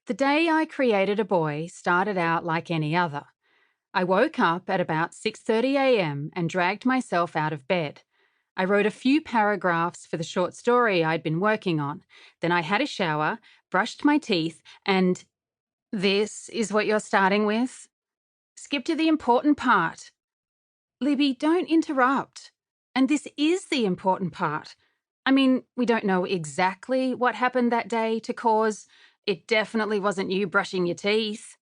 The day I created a boy started out like any other. I woke up at about 6:30 a.m. and dragged myself out of bed. I wrote a few paragraphs for the short story I'd been working on. Then I had a shower, brushed my teeth, and this is what you're starting with? Skip to the important part. Libby, don't interrupt. And this is the important part. I mean, we don't know exactly what happened that day to cause. It definitely wasn't you brushing your teeth.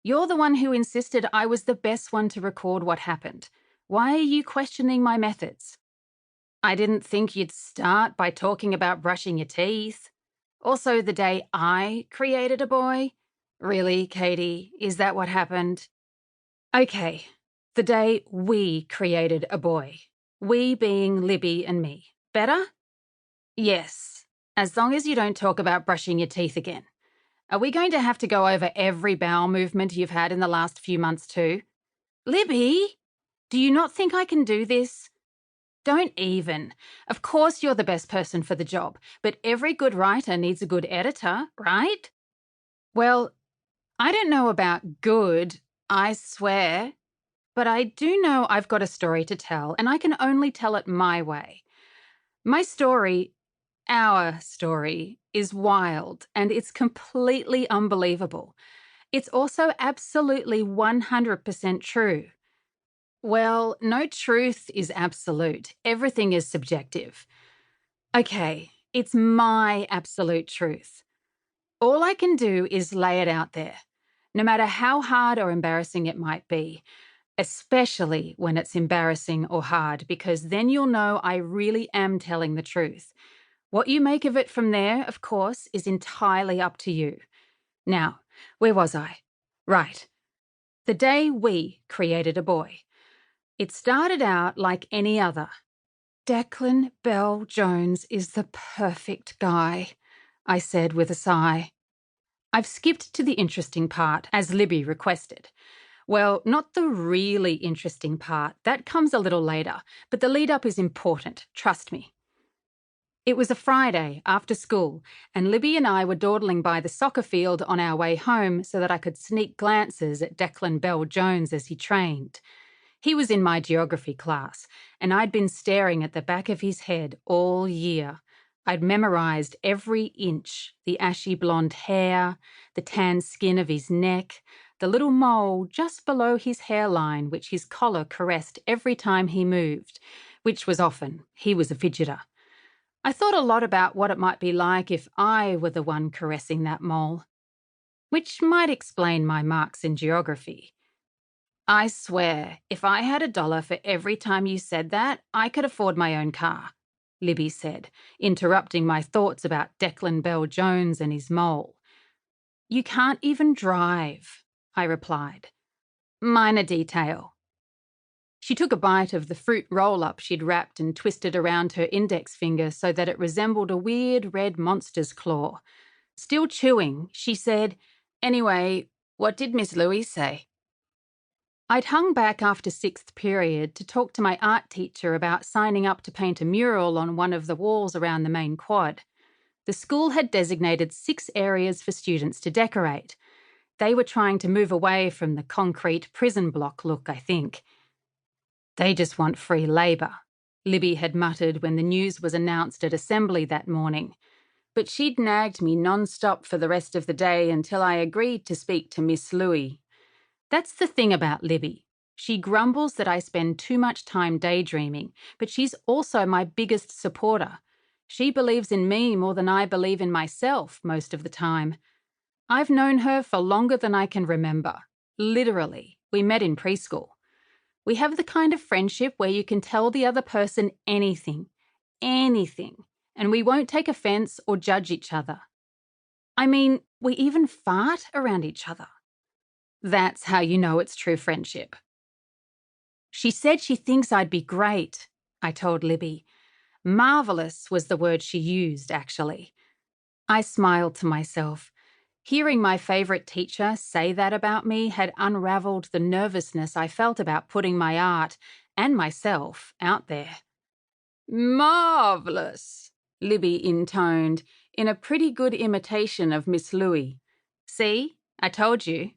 You're the one who insisted I was the best one to record what happened. Why are you questioning my methods? I didn't think you'd start by talking about brushing your teeth. Also, the day I created a boy? Really, Katie, is that what happened? Okay, the day we created a boy. We being Libby and me. Better? Yes, as long as you don't talk about brushing your teeth again. Are we going to have to go over every bowel movement you've had in the last few months too? Libby, do you not think I can do this? Don't even. Of course you're the best person for the job, but every good writer needs a good editor, right? Well, I don't know about good, I swear, but I do know I've got a story to tell, and I can only tell it my way. My story, our story, is wild, and it's completely unbelievable. It's also absolutely 100% true. Well, no truth is absolute. Everything is subjective. Okay, it's my absolute truth. All I can do is lay it out there, no matter how hard or embarrassing it might be, especially when it's embarrassing or hard, because then you'll know I really am telling the truth. What you make of it from there, of course, is entirely up to you. Now, where was I? Right. The day we created a boy. It started out like any other. Declan Bell Jones is the perfect guy, I said with a sigh. I've skipped to the interesting part, as Libby requested. Well, not the really interesting part. That comes a little later, but the lead-up is important, trust me. It was a Friday after school, and Libby and I were dawdling by the soccer field on our way home so that I could sneak glances at Declan Bell Jones as he trained. He was in my geography class, and I'd been staring at the back of his head all year. I'd memorized every inch, the ashy blonde hair, the tan skin of his neck, the little mole just below his hairline which his collar caressed every time he moved, which was often. He was a fidgeter. I thought a lot about what it might be like if I were the one caressing that mole, which might explain my marks in geography. I swear, if I had $1 for every time you said that, I could afford my own car, Libby said, interrupting my thoughts about Declan Bell Jones and his mole. You can't even drive, I replied. Minor detail. She took a bite of the fruit roll-up she'd wrapped and twisted around her index finger so that it resembled a weird red monster's claw. Still chewing, she said, Anyway, what did Miss Louise say? I'd hung back after 6th period to talk to my art teacher about signing up to paint a mural on one of the walls around the main quad. The school had designated 6 areas for students to decorate. They were trying to move away from the concrete prison block look, I think. They just want free labour, Libby had muttered when the news was announced at assembly that morning. But she'd nagged me non-stop for the rest of the day until I agreed to speak to Miss Louie. That's the thing about Libby. She grumbles that I spend too much time daydreaming, but she's also my biggest supporter. She believes in me more than I believe in myself most of the time. I've known her for longer than I can remember. Literally, we met in preschool. We have the kind of friendship where you can tell the other person anything, and we won't take offense or judge each other. I mean, we even fart around each other. That's how you know it's true friendship. She said she thinks I'd be great, I told Libby. Marvellous was the word she used, actually. I smiled to myself. Hearing my favourite teacher say that about me had unravelled the nervousness I felt about putting my art, and myself, out there. Marvellous, Libby intoned, in a pretty good imitation of Miss Louie. See, I told you.